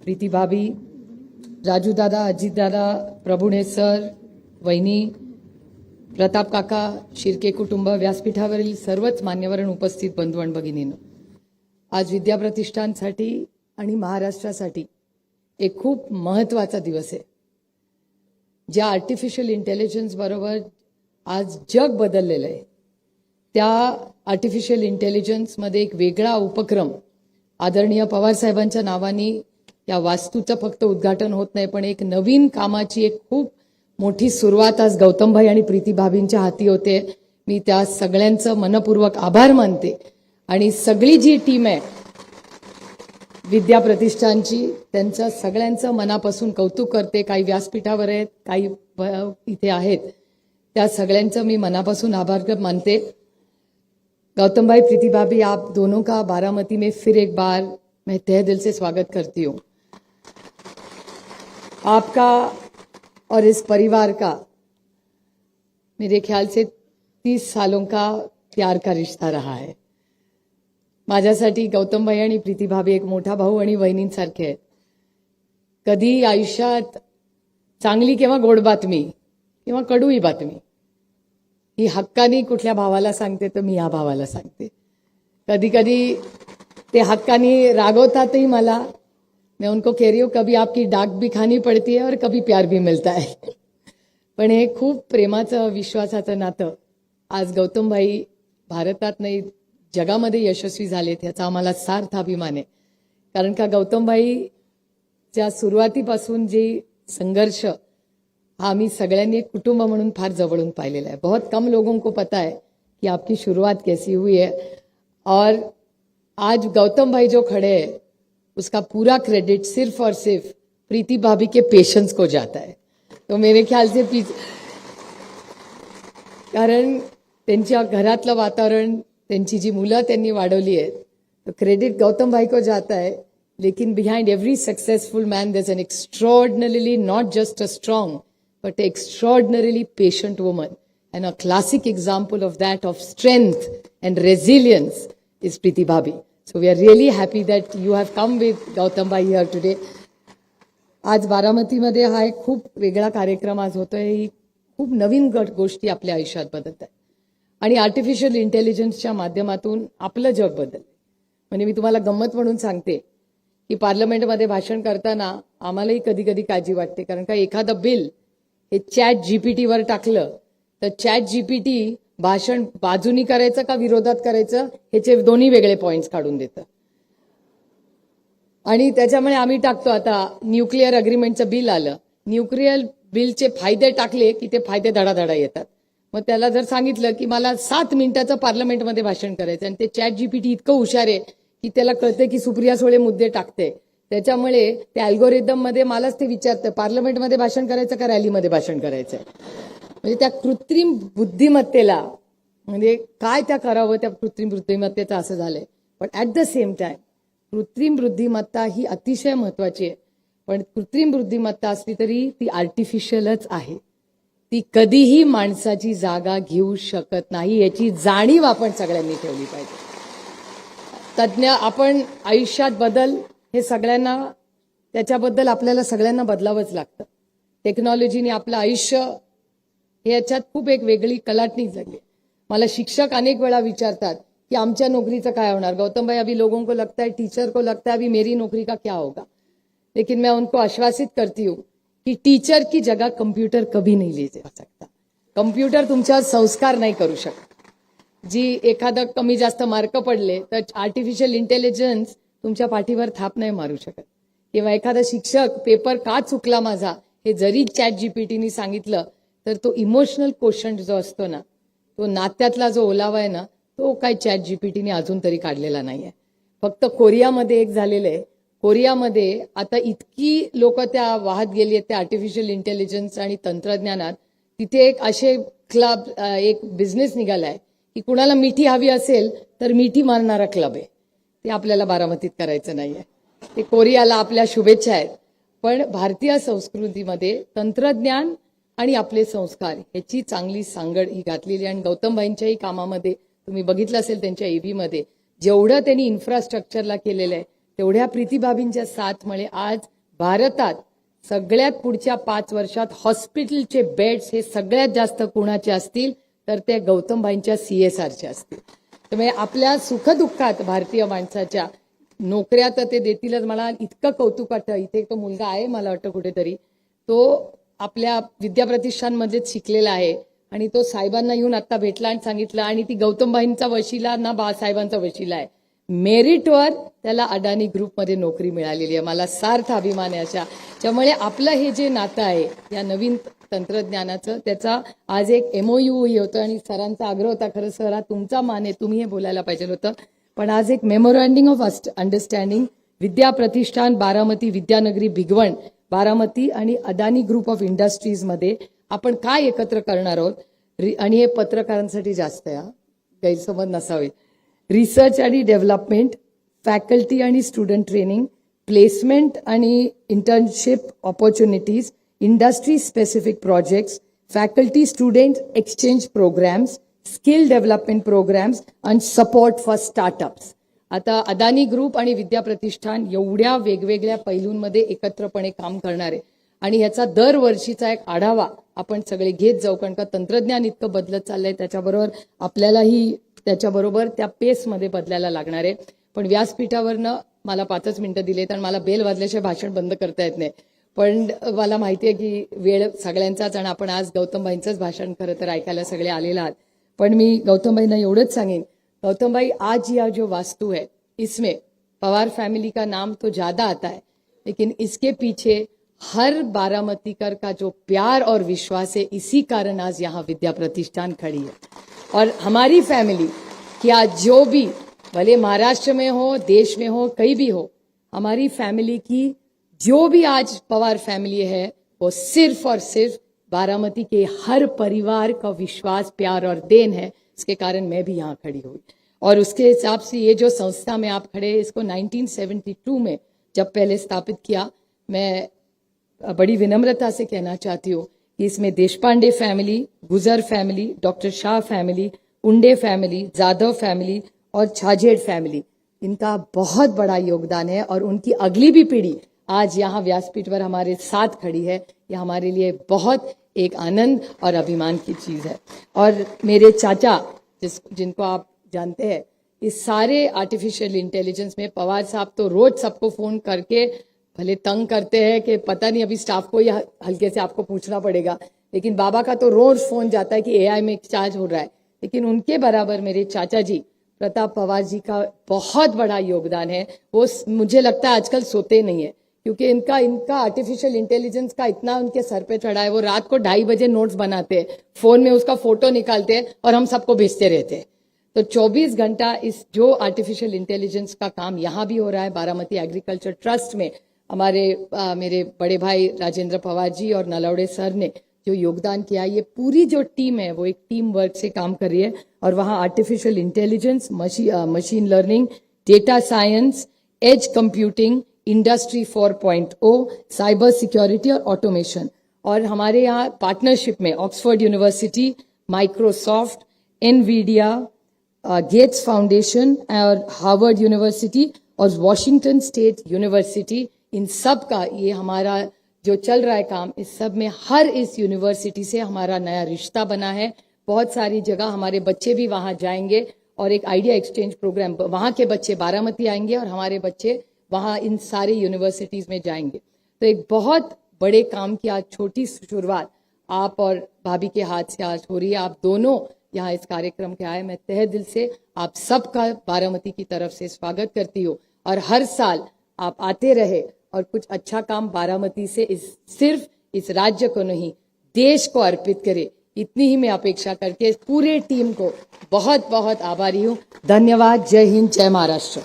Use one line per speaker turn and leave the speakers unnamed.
प्रीती भाभी, राजू दादा, अजित दादा, प्रभुणे सर, वहिनी, प्रताप काका, शिर्के कुटुंब, व्यासपीठावरील सर्वच मान्यवर आणि उपस्थित बंधू आणि भगिनींनो, आज विद्या प्रतिष्ठानसाठी आणि महाराष्ट्रासाठी एक खूप महत्त्वाचा दिवस आहे. ज्या आर्टिफिशियल इंटेलिजन्स बरोबर आज जग बदललेलं आहे, त्या आर्टिफिशियल इंटेलिजन्समध्ये एक वेगळा उपक्रम आदरणीय पवार साहेबांच्या नावाने या वास्तूचं फक्त उद्घाटन होत नाही, पण एक नवीन कामाची एक खूप मोठी सुरुवात आज गौतमभाई आणि प्रीती भाभींच्या हाती होते. मी त्या सगळ्यांचं मनपूर्वक आभार मानते आणि सगळी जी टीम आहे विद्या प्रतिष्ठानची, त्यांचं सगळ्यांचं मनापासून कौतुक करते. काही व्यासपीठावर आहेत, काही इथे आहेत, त्या सगळ्यांचं मी मनापासून आभार मानते. गौतम भाई, प्रीति भाभी, आप दोनों का बारामती में फिर एक बार मैं तहे दिल से स्वागत करती हूँ. आपका और इस परिवार का मेरे ख्याल से 30 सालों का प्यार का रिश्ता रहा है. माझ्यासाठी गौतम भाई आणि प्रीती भाभी एक मोठा भाऊ आणि बहिणींसारखे आहेत. कधी आयुष्यात चांगली किंवा गोड बातमी किंवा कडूही बातमी ही हक्कानी कुठल्या भावाला सांगते तर मी या भावाला सांगते. कधी कधी ते हक्कानी रागवतातही मला. मैं उनको कह रही हूँ कभी आपकी डाक भी खानी पड़ती है और कभी प्यार भी मिलता है. पण हे खूप प्रेमाचं विश्वासाचं नातं आज गौतम भाई भारतात नाही जगामध्ये यशस्वी झालेत याचा आम्हाला सार्थ अभिमान आहे. कारण का गौतम भाईच्या सुरुवातीपासून जे संघर्ष हा आम्ही सगळ्यांनी एक कुटुंब म्हणून फार जवळून पाहिलेला है. बहुत कम लोगों को पता है कि आपकी शुरुआत कैसी हुई है. और आज गौतम भाई जो खड़े हैं उसका पूरा क्रेडिट सिर्फ और सिर्फ प्रीति भाभी के पेशेंस को जाता है. तो मेरे ख्याल से कारण त्यांच्या घरातलं वातावरण, त्यांची जी मुलं त्यांनी वाढवली आहेत, तो क्रेडिट गौतम भाई को जाता है. लेकिन behind every successful man there is an extraordinarily not just a strong but extraordinarily patient woman, and a classic example of that of strength and resilience is Priti Bhabhi. So we are really happy that you have come with Gautam Bhai here today. आज बारामतीमध्ये हा एक खूप वेगळा कार्यक्रम आज होतोय. ही खूप नवीन गोष्टी आपल्या आयुष्यात बदलत आहेत आणि आर्टिफिशियल इंटेलिजन्सच्या माध्यमातून आपलं जग बदललं. म्हणजे मी तुम्हाला गंमत म्हणून सांगते की पार्लमेंटमध्ये भाषण करताना आम्हालाही कधी कधी काळजी वाटते. कारण का एखादं बिल हे चॅट जीपीटीवर टाकलं तर चॅट जीपीटी भाषण बाजूनी करायचं का विरोधात करायचं ह्याचे दोन्ही वेगळे पॉइंट्स काढून देतं. आणि त्याच्यामुळे आम्ही टाकतो आता न्यूक्लिअर अग्रीमेंटचं बिल आलं, न्यूक्लिअर बिलचे फायदे टाकले की ते फायदे धडाधडा येतात. मग त्याला जर सांगितलं की मला 7 मिनिटाचं पार्लमेंटमध्ये भाषण करायचं आणि ते चॅट जीपीटी इतकं हुशार आहे की त्याला कळतं की सुप्रिया सुळे मुद्दे टाकते, त्याच्यामुळे त्या अल्गोरिदम मध्ये मलाच ते विचारतं पार्लमेंटमध्ये भाषण करायचं का रॅलीमध्ये भाषण करायचं. म्हणजे त्या कृत्रिम बुद्धिमत्तेला म्हणजे काय त्या करावं त्या कृत्रिम बुद्धिमत्तेचं असं झालंय. पण ऍट द सेम टाइम कृत्रिम बुद्धिमत्ता ही अतिशय महत्वाची आहे. पण कृत्रिम बुद्धिमत्ता असली तरी ती आर्टिफिशियलच आहे. ती कधीही माणसाची जागा घेऊ शकत नाही याची जाणीव आपण सगळ्यांनी ठेवली पाहिजे. तज्ञ आपण आयुष्यात बदल हे सगळ्यांना त्याच्याबद्दल आपल्याला सगळ्यांना बदलावंच लागतं. टेक्नॉलॉजीने आपलं आयुष्य हे याच्यात खूप एक वेगळी कलाटणी झाली. मला शिक्षक अनेक वेळा विचारतात की आमच्या नोकरीचं काय होणार. गौतम भाई, अभी लोगों को लगता है, टीचर को लगता है अभी मेरी नौकरी का क्या होगा. लेकिन मैं उनको आश्वासित करती हूँ कि टीचर की जगह कंप्यूटर कभी नहीं ले जा सकता. कंप्यूटर तुमच्यावर संस्कार नाही करू शकत. जी एखादं कमी जास्त मार्क पडले तर आर्टिफिशियल इंटेलिजन्स तुमच्या पाठीवर थाप नाही मारू शकत. किंवा एखादा शिक्षक पेपर का चुकला माझा हे जरी चॅट जीपीटीने सांगितलं तर तो इमोशनल क्वेश्चन जो असतो ना, तो नात्यातला जो ओलावा आहे ना, तो काय चॅट जीपीटीने अजून तरी काढलेला नाहीये. फक्त कोरियामध्ये एक झालेलं आहे. कोरियामध्ये आता इतकी लोक त्या वाहत गेली आहेत त्या आर्टिफिशियल इंटेलिजन्स आणि तंत्रज्ञानात. तिथे एक असे क्लब, एक बिझनेस निघालाय की कुणाला मिठी हवी असेल तर मिठी मारणारा क्लब आहे. ते आपल्याला बारामतीत करायचं नाहीये. ते कोरियाला आपल्या शुभेच्छा आहेत. पण भारतीय संस्कृतीमध्ये तंत्रज्ञान आणि आपले संस्कार ह्याची चांगली सांगड ही घातलेली. आणि गौतम भाईंच्याही कामामध्ये तुम्ही बघितलं असेल त्यांच्या ईव्हीमध्ये जेवढं त्यांनी इन्फ्रास्ट्रक्चरला केलेलं आहे तेवढ्या प्रीती भाभींच्या साथमुळे आज भारतात सगळ्यात पुढच्या 5 वर्षात हॉस्पिटलचे बेड्स हे सगळ्यात जास्त कोणाचे असतील तर ते गौतमभाईंच्या CSRचे असतील. त्यामुळे आपल्या सुखदुःखात भारतीय माणसाच्या नोकऱ्या तर ते देतीलच. मला इतकं कौतुक वाटतं, इथे तो मुलगा आहे मला वाटतं कुठेतरी, तो आपल्या विद्याप्रतिष्ठानमध्येच शिकलेला आहे आणि तो साहेबांना येऊन आता भेटला आणि सांगितलं, आणि ती गौतमभाईंचा वशिला ना बाळासाहेबांचा वशिला आहे, मेरिटवर त्याला अडाणी ग्रुपमध्ये नोकरी मिळालेली आहे. मला सार्थ अभिमान आहे अशा. त्यामुळे आपलं हे जे नातं आहे या नवीन तंत्रज्ञानाचं, त्याचा आज एक MOU होतं आणि सरांचा आग्रह होता, खरं सर तुमचा मान आहे, तुम्ही हे बोलायला पाहिजे होतं, पण आज एक मेमोरँडिंग ऑफ अंडरस्टँडिंग विद्या प्रतिष्ठान बारामती, विद्यानगरी भिगवण बारामती आणि अदानी ग्रुप ऑफ इंडस्ट्रीजमध्ये आपण काय एकत्र करणार आहोत. आणि हे पत्रकारांसाठी जास्त आहे, गैरसमज नसावे. रिसर्च आणि डेव्हलपमेंट, फॅकल्टी आणि स्टुडंट ट्रेनिंग, प्लेसमेंट आणि internship opportunities, industry specific projects, faculty student exchange programs, skill development programs आणि सपोर्ट फॉर स्टार्टअप्स. आता अदानी ग्रुप आणि विद्या प्रतिष्ठान एवढ्या वेगवेगळ्या पैलूंमध्ये एकत्रपणे काम करणार आहे आणि ह्याचा दरवर्षीचा एक आढावा आपण सगळे घेत जाऊ, कारण का तंत्रज्ञान इतकं बदलत चाललंय, त्याच्याबरोबर आपल्यालाही त्याच्याबरोबर त्या पेसमध्ये बदलायला लागणार आहे. पण व्यासपीठावरनं मला 5 मिनिटं दिलेत आणि मला बेल वाजल्याशिवाय भाषण बंद करता येत नाही. पण मला माहिती आहे की वेळ सगळ्यांचाच आणि आपण आज गौतमभाईंचंच भाषण खरं तर ऐकायला सगळे आलेले आहात. पण मी गौतमभाईंना एवढंच सांगेन, गौतमभाई आज यह जो वास्तु है इसमें पवार फैमिली का नाम तो ज्यादा आता है, लेकिन इसके पीछे हर बारामतीकर का जो प्यार और विश्वास है, इसी कारण आज यहाँ विद्या प्रतिष्ठान खड़ी है. और हमारी फैमिली क्या जो भी भले महाराष्ट्र में हो, देश में हो, कहीं भी हो, हमारी फैमिली की जो भी आज पवार फैमिली है वो सिर्फ और सिर्फ बारामती के हर परिवार का विश्वास, प्यार और देन है. इसके कारण मैं भी यहाँ खड़ी हुई और उसके हिसाब से ये जो संस्था में आप खड़े, इसको 1972 में जब पहले स्थापित किया, मैं बड़ी विनम्रता से कहना चाहती हूँ कि इसमें देशपांडे फैमिली, गुजर फैमिली, डॉक्टर शाह फैमिली, उंडे फैमिली, जाधव फैमिली और छाजेड़ फैमिली, इनका बहुत बड़ा योगदान है और उनकी अगली भी पीढ़ी आज यहाँ व्यासपीठ पर हमारे साथ खड़ी है. ये हमारे लिए बहुत एक आनंद और अभिमान की चीज है. और मेरे चाचा जिनको आप जानते हैं, इस सारे आर्टिफिशियल इंटेलिजेंस में पवार साहब तो रोज सबको फोन करके भले तंग करते हैं कि पता नहीं अभी स्टाफ को या हल्के से आपको पूछना पड़ेगा, लेकिन बाबा का तो रोज फोन जाता है कि AI में चार्ज हो रहा है. लेकिन उनके बराबर मेरे चाचा जी प्रताप पवार जी का बहुत बड़ा योगदान है. वो मुझे लगता है आजकल सोते नहीं है, क्योंकि इनका आर्टिफिशियल इंटेलिजेंस का इतना उनके सर पे चढ़ा है. वो रात को 2:30 बजे नोट्स बनाते हैं, फोन में उसका फोटो निकालते हैं और हम सबको भेजते रहते हैं. तो 24 घंटा इस जो आर्टिफिशियल इंटेलिजेंस का काम यहाँ भी हो रहा है. बारामती एग्रीकल्चर ट्रस्ट में मेरे बड़े भाई राजेंद्र पवार जी और नलवड़े सर ने जो योगदान किया, ये पूरी जो टीम है वो एक टीम वर्क से काम कर रही है. और वहाँ artificial intelligence, machine learning, data science, edge computing, industry 4.0, cyber security और ऑटोमेशन. और हमारे यहाँ पार्टनरशिप में Oxford University, Microsoft, Nvidia, Gates Foundation और हार्वर्ड यूनिवर्सिटी और वॉशिंगटन स्टेट यूनिवर्सिटी, इन सब का ये हमारा जो चल रहा है काम, इस सब में हर इस यूनिवर्सिटी से हमारा नया रिश्ता बना है. बहुत सारी जगह हमारे बच्चे भी वहां जाएंगे और एक आइडिया एक्सचेंज प्रोग्राम, वहां के बच्चे बारामती आएंगे और हमारे बच्चे वहां इन सारे यूनिवर्सिटीज में जाएंगे. तो एक बहुत बड़े काम की आज छोटी शुरुआत आप और भाभी के हाथ से आज हो रही है. आप दोनों यहाँ इस कार्यक्रम के आए, मैं तहे दिल से आप सबका बारामती की तरफ से स्वागत करती हूँ. और हर साल आप आते रहे और कुछ अच्छा काम बारामती से सिर्फ इस राज्य को नहीं, देश को अर्पित करे, इतनी ही मैं अपेक्षा करके पूरे टीम को बहुत बहुत आभारी हूँ. धन्यवाद. जय हिंद, जय महाराष्ट्र.